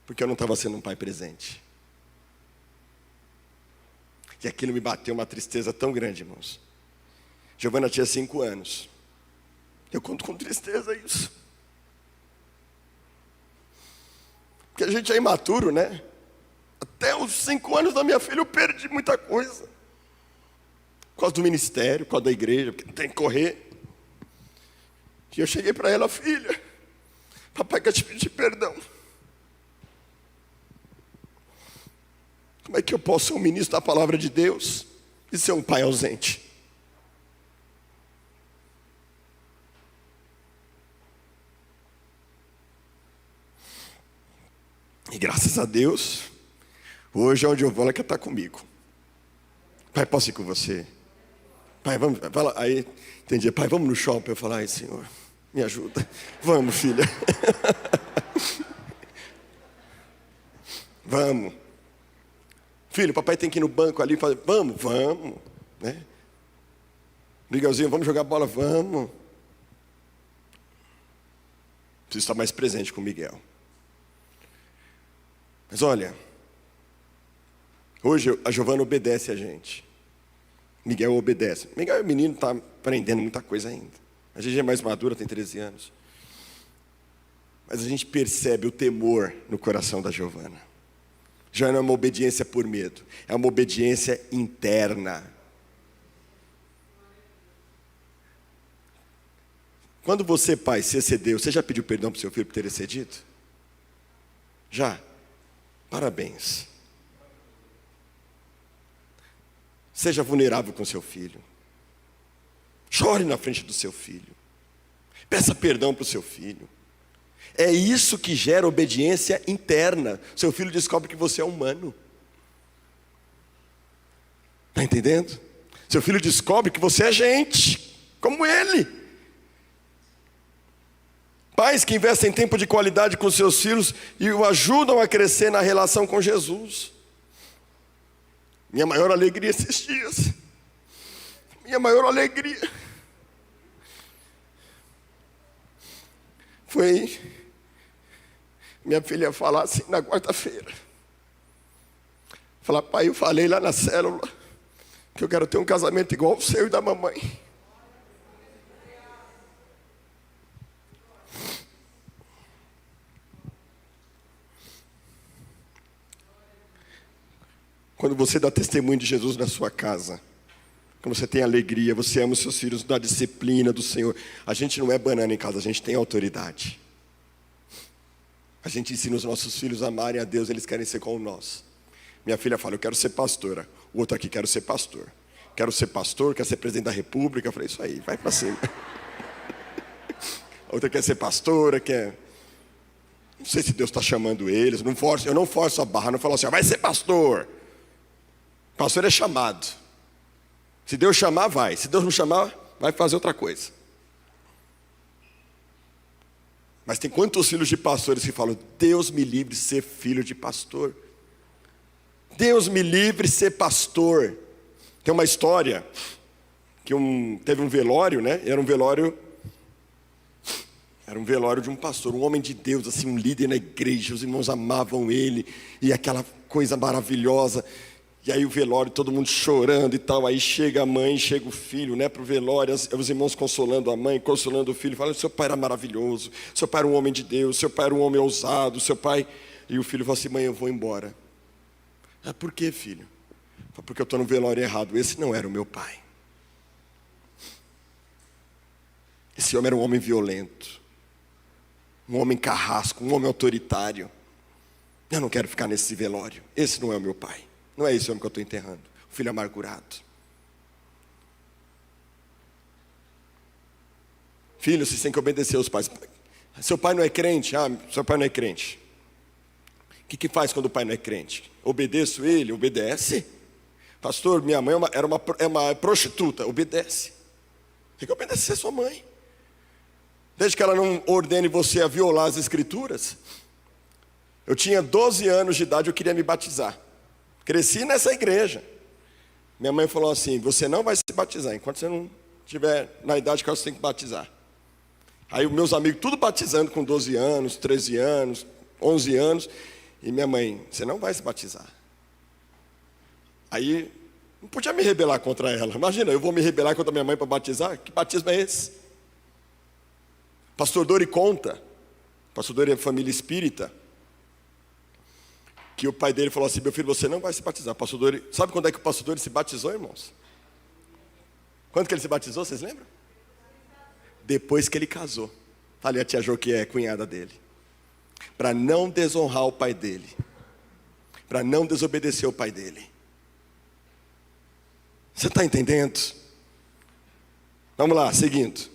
A: Porque eu não estava sendo um pai presente. E aquilo me bateu uma tristeza tão grande, irmãos. Giovana tinha 5 anos. Eu conto com tristeza isso. Porque a gente é imaturo, né? Até os 5 anos da minha filha eu perdi muita coisa. Por causa do ministério, por causa da igreja, porque tem que correr. E eu cheguei para ela: filha, papai quer te pedir perdão. Como é que eu posso ser um ministro da palavra de Deus e ser um pai ausente? E graças a Deus, hoje onde eu vou, ela quer estar comigo. Pai, posso ir com você? Pai, vamos, fala, aí tem dia: pai, vamos no shopping. Eu falo: ai, Senhor, me ajuda. Vamos, filha. Vamos. Filho, papai tem que ir no banco ali. Vamos, né? Miguelzinho, vamos jogar bola? Vamos. Preciso estar mais presente com o Miguel. Mas olha, hoje a Giovana obedece a gente. Miguel obedece. Miguel é um menino, está aprendendo muita coisa ainda. A gente é mais madura, tem 13 anos. Mas a gente percebe o temor no coração da Giovana. Já não é uma obediência por medo, é uma obediência interna. Quando você, pai, se excedeu, você já pediu perdão para o seu filho por ter excedido? Já? Parabéns. Seja vulnerável com seu filho. Chore na frente do seu filho. Peça perdão para o seu filho. É isso que gera obediência interna. Seu filho descobre que você é humano. Está entendendo? Seu filho descobre que você é gente, como ele. Pais que investem tempo de qualidade com seus filhos e o ajudam a crescer na relação com Jesus. Minha maior alegria esses dias. Minha maior alegria foi minha filha falar assim na quarta-feira. Falar: pai, eu falei lá na célula que eu quero ter um casamento igual ao seu e da mamãe. Quando você dá testemunho de Jesus na sua casa, quando você tem alegria, você ama os seus filhos da disciplina do Senhor. A gente não é banana em casa, a gente tem autoridade. A gente ensina os nossos filhos a amarem a Deus, eles querem ser como nós. Minha filha fala: eu quero ser pastora. O outro aqui: quero ser pastor. Quero ser pastor, quer ser presidente da república. Eu falei: isso aí, vai para cima. A outra quer ser pastora, quer... Não sei se Deus está chamando eles. Eu não forço a barra, não falo assim: vai ser pastor. Pastor é chamado. Se Deus chamar, vai. Se Deus não chamar, vai fazer outra coisa. Mas tem quantos filhos de pastores que falam: Deus me livre de ser filho de pastor. Deus me livre de ser pastor. Tem uma história que teve um velório, né? Era um velório de um pastor, um homem de Deus, assim, um líder na igreja. Os irmãos amavam ele, e aquela coisa maravilhosa. E aí o velório, todo mundo chorando e tal. Aí chega a mãe, chega o filho, né, para o velório. Os irmãos consolando a mãe, consolando o filho. Falam: seu pai era maravilhoso, seu pai era um homem de Deus, seu pai era um homem ousado, seu pai... E o filho fala assim: mãe, eu vou embora. Ah, por quê, filho? Porque eu estou no velório errado. Esse não era o meu pai. Esse homem era um homem violento, um homem carrasco, um homem autoritário. Eu não quero ficar nesse velório. Esse não é o meu pai. Não é esse homem que eu estou enterrando. O filho amargurado. Filho, vocês têm que obedecer aos pais. Seu pai não é crente? Ah, seu pai não é crente. O que faz quando o pai não é crente? Obedeço ele? Obedece. Pastor, minha mãe é uma prostituta. Obedece. Tem que obedecer a sua mãe. Desde que ela não ordene você a violar as escrituras. Eu tinha 12 anos de idade, eu queria me batizar. Cresci nessa igreja. Minha mãe falou assim: você não vai se batizar enquanto você não estiver na idade que você tem que batizar. Aí os meus amigos tudo batizando com 12 anos, 13 anos, 11 anos. E minha mãe: você não vai se batizar. Aí Não podia me rebelar contra ela. Imagina, eu vou me rebelar contra minha mãe para batizar? Que batismo é esse? Pastor Dori conta, pastor Dori é família espírita, que o pai dele falou assim: meu filho, você não vai se batizar. Pastor Dori, sabe quando é que o pastor Dori se batizou, irmãos? Quando que ele se batizou, vocês lembram? Depois que ele casou. Ali a tia Jo, que é cunhada dele. Para não desonrar o pai dele. Para não desobedecer o pai dele. Você está entendendo? Vamos lá, seguindo.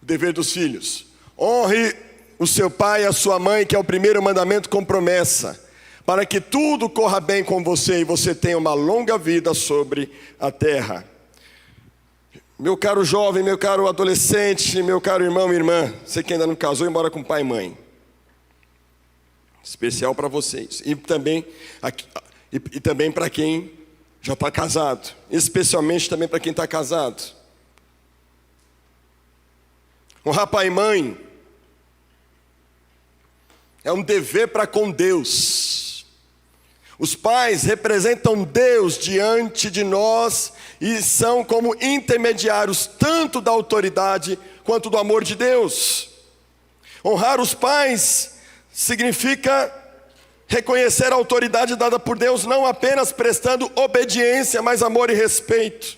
A: O dever dos filhos. Honre o seu pai e a sua mãe, que é o primeiro mandamento com promessa, para que tudo corra bem com você e você tenha uma longa vida sobre a terra. Meu caro jovem, meu caro adolescente, meu caro irmão e irmã, você que ainda não casou e mora com pai e mãe, especial para vocês, e também para quem já está casado, especialmente também para quem está casado. Honrar pai e mãe é um dever para com Deus. Os pais representam Deus diante de nós e são como intermediários tanto da autoridade quanto do amor de Deus. Honrar os pais significa reconhecer a autoridade dada por Deus, não apenas prestando obediência, mas amor e respeito.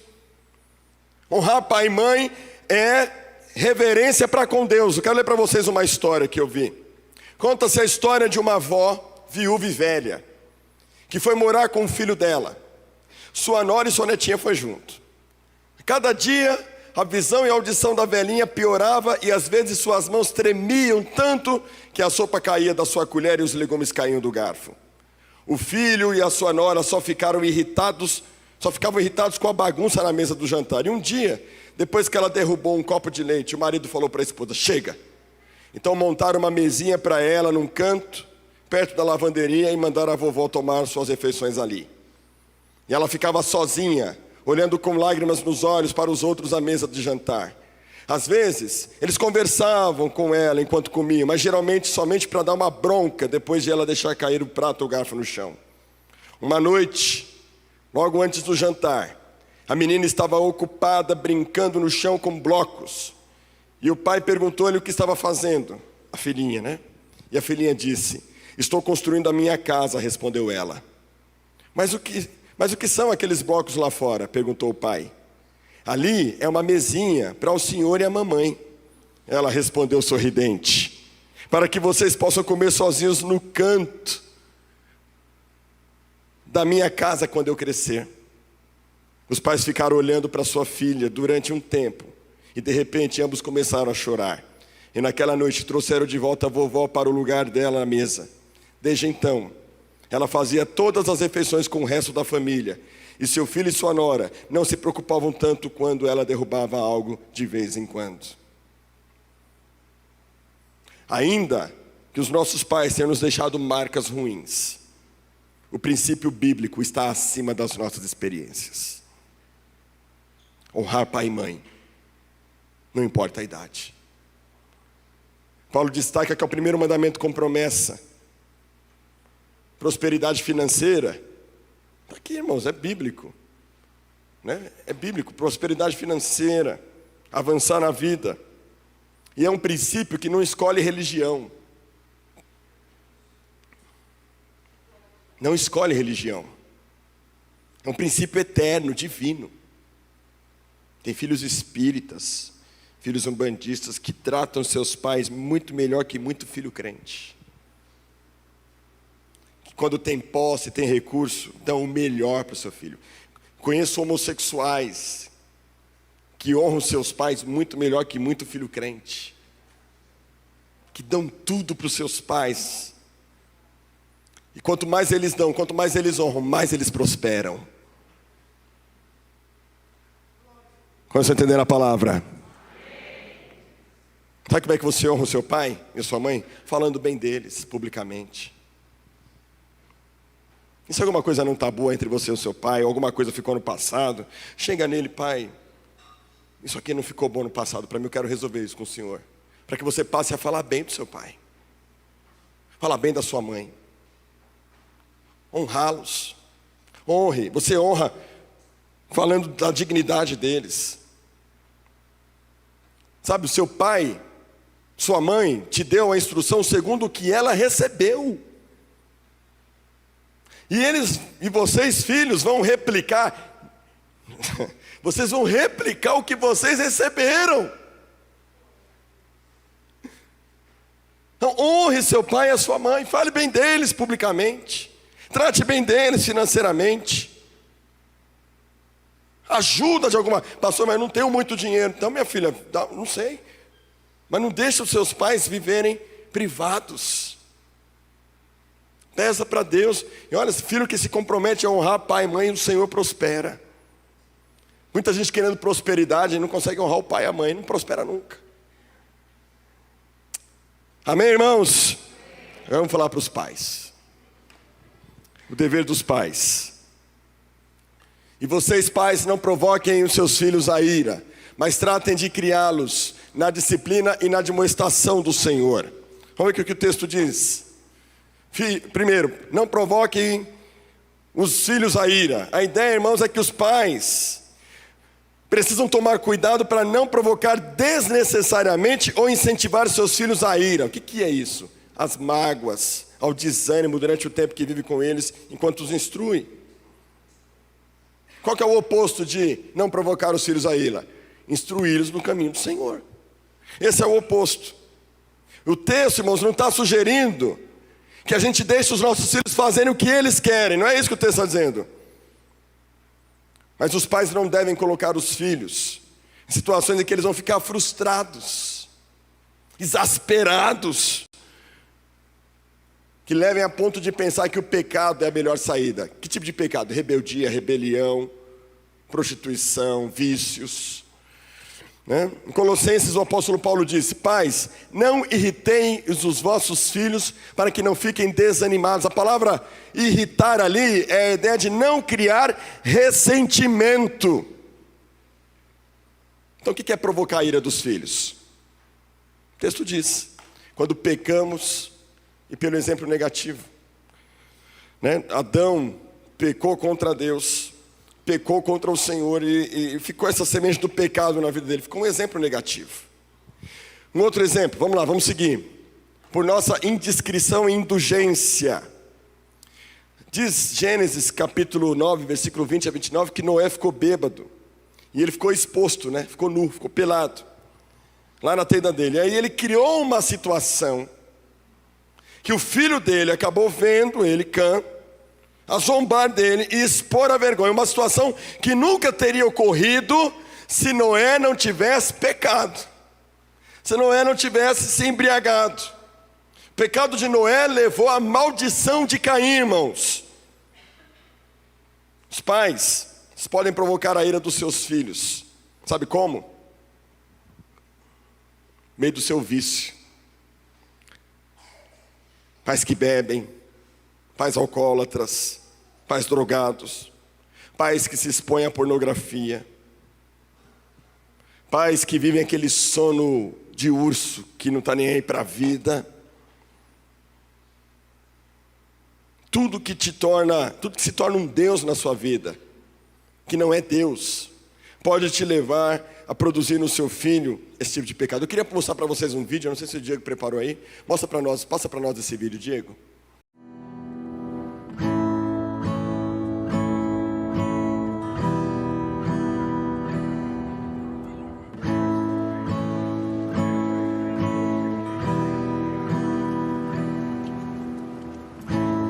A: Honrar pai e mãe é reverência para com Deus. Eu quero ler para vocês uma história que eu vi. Conta-se a história de uma avó viúva e velha, que foi morar com o filho dela. Sua nora e sua netinha foi junto. Cada dia, a visão e a audição da velhinha piorava e às vezes suas mãos tremiam tanto que a sopa caía da sua colher e os legumes caíam do garfo. O filho e a sua nora só ficavam irritados com a bagunça na mesa do jantar. E um dia, depois que ela derrubou um copo de leite, o marido falou para a esposa: chega. Então montaram uma mesinha para ela num canto, perto da lavanderia, e mandaram a vovó tomar suas refeições ali. E ela ficava sozinha, olhando com lágrimas nos olhos para os outros à mesa de jantar. Às vezes, eles conversavam com ela enquanto comiam, mas geralmente somente para dar uma bronca depois de ela deixar cair o prato ou o garfo no chão. Uma noite, logo antes do jantar, a menina estava ocupada brincando no chão com blocos. E o pai perguntou-lhe o que estava fazendo. A filhinha, né? E a filhinha disse: estou construindo a minha casa, respondeu ela. Mas o que são aqueles blocos lá fora? Perguntou o pai. Ali é uma mesinha para o senhor e a mamãe. Ela respondeu sorridente: para que vocês possam comer sozinhos no canto da minha casa quando eu crescer. Os pais ficaram olhando para sua filha durante um tempo. E de repente ambos começaram a chorar. E naquela noite trouxeram de volta a vovó para o lugar dela na mesa. Desde então, ela fazia todas as refeições com o resto da família. E seu filho e sua nora não se preocupavam tanto quando ela derrubava algo de vez em quando. Ainda que os nossos pais tenham nos deixado marcas ruins, o princípio bíblico está acima das nossas experiências. Honrar pai e mãe, não importa a idade. Paulo destaca que é o primeiro mandamento com promessa. Prosperidade financeira, aqui, irmãos, é bíblico, né? É bíblico, prosperidade financeira, avançar na vida. E é um princípio que não escolhe religião. Não escolhe religião. É um princípio eterno, divino. Tem filhos espíritas, filhos umbandistas que tratam seus pais muito melhor que muito filho crente. Que quando tem posse, tem recurso, dão o melhor para o seu filho. Conheço homossexuais que honram seus pais muito melhor que muito filho crente. Que dão tudo para os seus pais. E quanto mais eles dão, quanto mais eles honram, mais eles prosperam. Quando você entender a palavra? Sabe como é que você honra o seu pai e a sua mãe? Falando bem deles, publicamente. E se alguma coisa não está boa entre você e o seu pai, ou alguma coisa ficou no passado, chega nele: pai, isso aqui não ficou bom no passado para mim, eu quero resolver isso com o senhor. Para que você passe a falar bem do seu pai. Falar bem da sua mãe. Honrá-los. Honre. Você honra falando da dignidade deles. Sabe, o seu pai, sua mãe te deu a instrução segundo o que ela recebeu. E vocês, filhos, vão replicar. Vocês vão replicar o que vocês receberam. Então, honre seu pai e a sua mãe. Fale bem deles publicamente. Trate bem deles financeiramente. Ajuda de alguma... Pastor, mas eu não tenho muito dinheiro. Então, minha filha, não sei. Mas não deixe os seus pais viverem privados. Peça para Deus. E olha, filho que se compromete a honrar pai e mãe, o Senhor prospera. Muita gente querendo prosperidade e não consegue honrar o pai e a mãe. Não prospera nunca. Amém, irmãos? Vamos falar para os pais. O dever dos pais. E vocês, pais, não provoquem os seus filhos a ira, mas tratem de criá-los na disciplina e na admoestação do Senhor. Vamos ver o que o texto diz. Primeiro, não provoquem os filhos a ira. A ideia, irmãos, é que os pais precisam tomar cuidado para não provocar desnecessariamente ou incentivar seus filhos à ira. O que é isso? As mágoas, ao desânimo durante o tempo que vive com eles, enquanto os instrui. Qual que é o oposto de não provocar os filhos à ira? Instruí-los no caminho do Senhor. Esse é o oposto. O texto, irmãos, não está sugerindo que a gente deixe os nossos filhos fazerem o que eles querem. Não é isso que o texto está dizendo. Mas os pais não devem colocar os filhos em situações em que eles vão ficar frustrados, exasperados, que levem a ponto de pensar que o pecado é a melhor saída. Que tipo de pecado? Rebeldia, rebelião, prostituição, vícios. Em Colossenses o apóstolo Paulo disse: pais, não irriteis os vossos filhos para que não fiquem desanimados. A palavra irritar ali é a ideia de não criar ressentimento. Então o que é provocar a ira dos filhos? O texto diz: quando pecamos, e pelo exemplo negativo, Adão pecou contra Deus, pecou contra o Senhor e ficou essa semente do pecado na vida dele. Ficou um exemplo negativo. Um outro exemplo, vamos lá, vamos seguir. Por nossa indiscrição e indulgência. Diz Gênesis capítulo 9, versículo 20 a 29, que Noé ficou bêbado. E ele ficou exposto, ficou nu, ficou pelado, lá na tenda dele. E aí ele criou uma situação que o filho dele acabou vendo ele, Cã, a zombar dele e expor a vergonha. Uma situação que nunca teria ocorrido se Noé não tivesse pecado, se Noé não tivesse se embriagado. O pecado de Noé levou à maldição de Caim, irmãos. Os pais podem provocar a ira dos seus filhos. Sabe como? No meio do seu vício. Pais que bebem, pais alcoólatras, pais drogados, pais que se expõem à pornografia, pais que vivem aquele sono de urso que não está nem aí para a vida. Tudo que se torna um Deus na sua vida, que não é Deus, pode te levar a produzir no seu filho esse tipo de pecado. Eu queria mostrar para vocês um vídeo, eu não sei se o Diego preparou aí. Mostra para nós, passa para nós esse vídeo, Diego.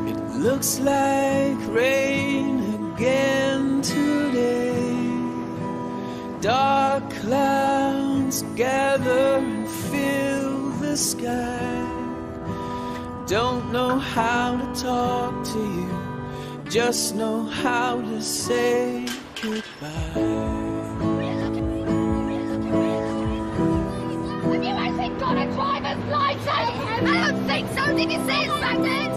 B: It looks like rain again today. Dark clouds gather and fill the sky. Don't know how to talk to you, just know how to say goodbye.
C: Have you actually got a driver's license? I don't think so. Did you see it back there?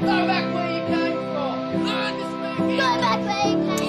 D: Go back where you came from. Learn to speak
C: Go back where you came.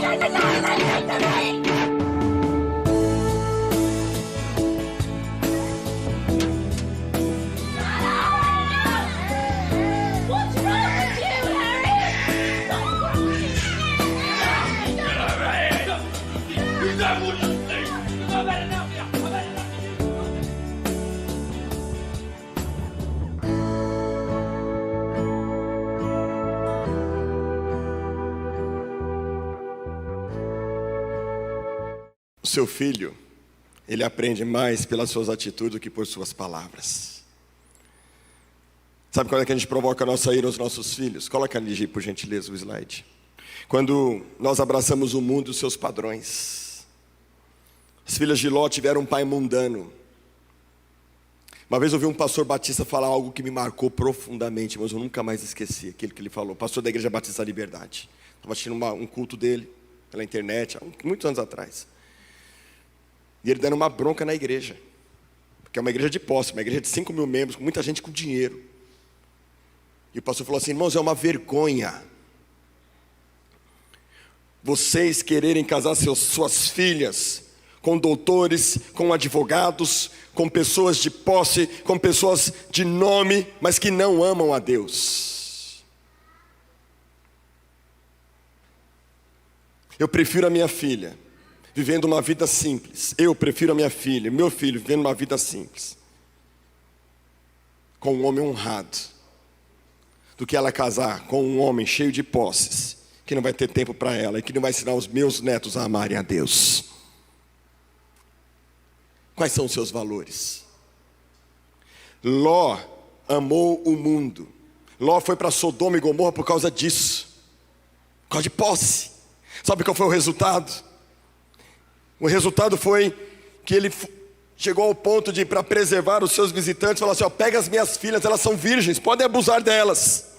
A: O seu filho, ele aprende mais pelas suas atitudes do que por suas palavras. Sabe quando é que a gente provoca a nossa ira aos nossos filhos? Coloca ali, por gentileza, o slide. Quando nós abraçamos o mundo e os seus padrões. As filhas de Ló tiveram um pai mundano. Uma vez eu ouvi um pastor batista falar algo que me marcou profundamente, mas eu nunca mais esqueci aquilo que ele falou. Pastor da Igreja Batista da Liberdade. Estava assistindo um culto dele pela internet, há muitos anos atrás. E ele dando uma bronca na igreja. Porque é uma igreja de posse, uma igreja de 5 mil membros, com muita gente com dinheiro. E o pastor falou assim: irmãos, é uma vergonha vocês quererem casar suas filhas com doutores, com advogados, com pessoas de posse, com pessoas de nome, mas que não amam a Deus. Eu prefiro a minha filha vivendo uma vida simples. Eu prefiro a minha filha, meu filho, vivendo uma vida simples, com um homem honrado, do que ela casar com um homem cheio de posses, que não vai ter tempo para ela e que não vai ensinar os meus netos a amarem a Deus. Quais são os seus valores? Ló amou o mundo. Ló foi para Sodoma e Gomorra por causa disso, por causa de posse. Sabe qual foi o resultado? O resultado foi que ele chegou ao ponto de, para preservar os seus visitantes, falar assim: ó, pega as minhas filhas, elas são virgens, podem abusar delas.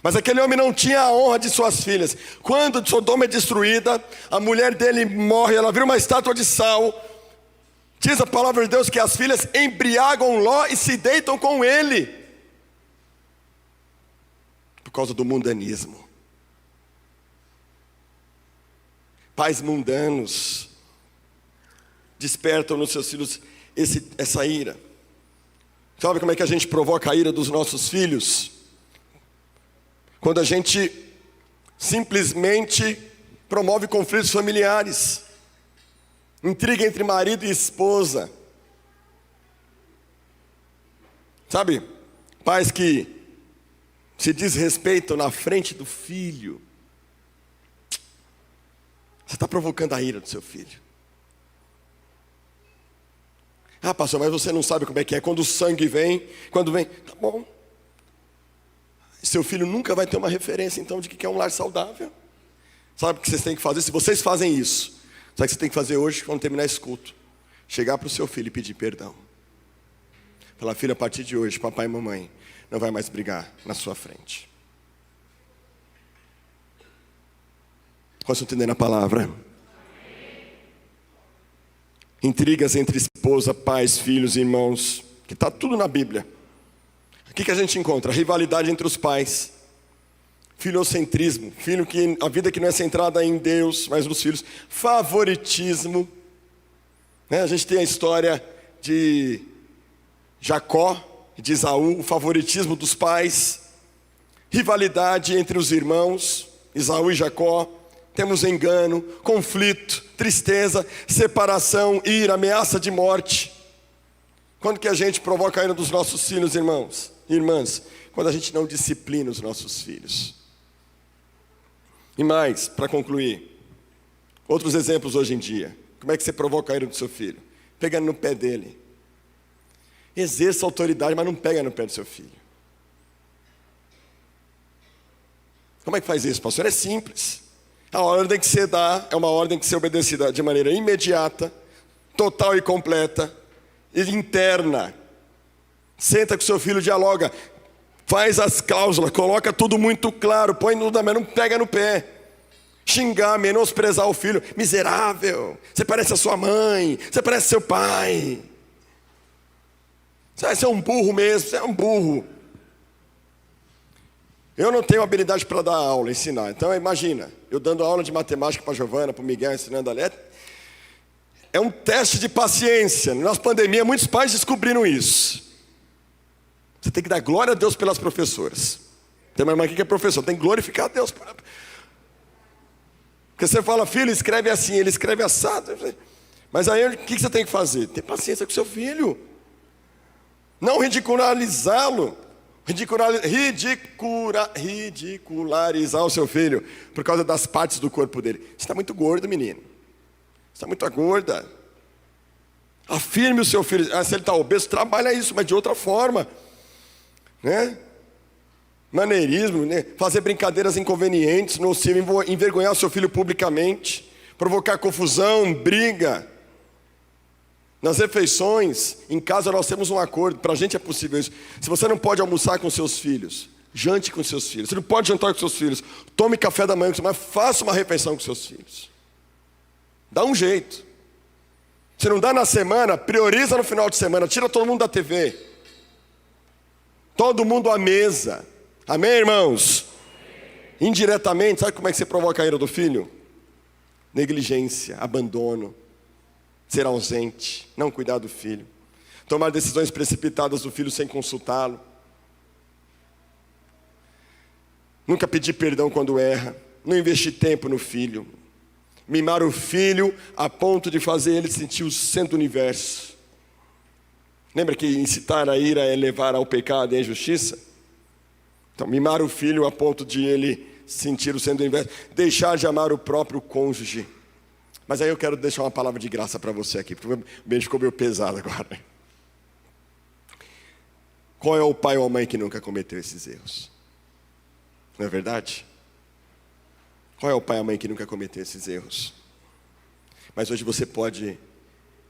A: Mas aquele homem não tinha a honra de suas filhas. Quando Sodoma é destruída, a mulher dele morre, ela vira uma estátua de sal. Diz a palavra de Deus que as filhas embriagam Ló e se deitam com ele, por causa do mundanismo. Pais mundanos despertam nos seus filhos essa ira. Sabe como é que a gente provoca a ira dos nossos filhos? Quando a gente simplesmente promove conflitos familiares, intriga entre marido e esposa. Sabe, pais que se desrespeitam na frente do filho. Você está provocando a ira do seu filho. Ah, pastor, mas você não sabe como é que é. Quando o sangue vem, quando vem, tá bom. Seu filho nunca vai ter uma referência, então, de que é um lar saudável. Sabe o que vocês têm que fazer? Se vocês fazem isso, sabe o que você tem que fazer hoje, quando terminar esse culto? Chegar para o seu filho e pedir perdão. Falar: filho, a partir de hoje, papai e mamãe não vai mais brigar na sua frente. Posso entender a palavra? Intrigas entre esposa, pais, filhos, irmãos, que está tudo na Bíblia. O que a gente encontra? Rivalidade entre os pais, filocentrismo, a vida que não é centrada em Deus, mas nos filhos. Favoritismo, né? A gente tem a história de Jacó e de Esaú, o favoritismo dos pais. Rivalidade entre os irmãos, Esaú e Jacó. Temos engano, conflito, tristeza, separação, ira, ameaça de morte. Quando que a gente provoca a ira dos nossos filhos, irmãos e irmãs? Quando a gente não disciplina os nossos filhos. E mais, para concluir, outros exemplos hoje em dia. Como é que você provoca a ira do seu filho? Pegando no pé dele. Exerça autoridade, mas não pega no pé do seu filho. Como é que faz isso, pastor? É simples. A ordem que você dá é uma ordem que você obedecida de maneira imediata, total e completa, e interna. Senta com seu filho, dialoga, faz as cláusulas, coloca tudo muito claro, põe no mas não pega no pé. Xingar, menosprezar o filho: miserável, você parece a sua mãe, você parece seu pai. Você é um burro mesmo, você é um burro. Eu não tenho habilidade para dar aula, ensinar. Então imagina, eu dando aula de matemática para a Giovana, para o Miguel, ensinando a ler. É um teste de paciência. Na pandemia, muitos pais descobriram isso. Você tem que dar glória a Deus pelas professoras. Tem uma irmã aqui que é professora, tem que glorificar a Deus. Porque você fala: filho, escreve assim, ele escreve assado. Mas aí o que você tem que fazer? Ter paciência com seu filho. Não ridicularizá-lo. Ridicularizar o seu filho por causa das partes do corpo dele. Você está muito gordo, menino. está muito gorda. Afirme o seu filho. Se ele está obeso, trabalha isso, mas de outra forma, né? Maneirismo, né? Fazer brincadeiras inconvenientes, nocivas, envergonhar o seu filho publicamente, provocar confusão, briga. Nas refeições, em casa nós temos um acordo, para a gente é possível isso. Se você não pode almoçar com seus filhos, jante com seus filhos. Você não pode jantar com seus filhos, tome café da manhã, mas faça uma refeição com seus filhos. Dá um jeito. Se não dá na semana, prioriza no final de semana, tira todo mundo da TV. Todo mundo à mesa. Amém, irmãos? Indiretamente, sabe como é que você provoca a ira do filho? Negligência, abandono, ser ausente, não cuidar do filho, tomar decisões precipitadas do filho sem consultá-lo, nunca pedir perdão quando erra, não investir tempo no filho, mimar o filho a ponto de fazer ele sentir o centro do universo. Lembra que incitar a ira é levar ao pecado e à injustiça? Então, mimar o filho a ponto de ele sentir o centro do universo, deixar de amar o próprio cônjuge. Mas aí eu quero deixar uma palavra de graça para você aqui, porque o beijo ficou meio pesado agora. Qual é o pai ou a mãe que nunca cometeu esses erros? Não é verdade? Qual é o pai ou a mãe que nunca cometeu esses erros? Mas hoje você pode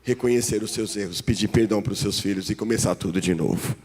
A: reconhecer os seus erros, pedir perdão para os seus filhos e começar tudo de novo.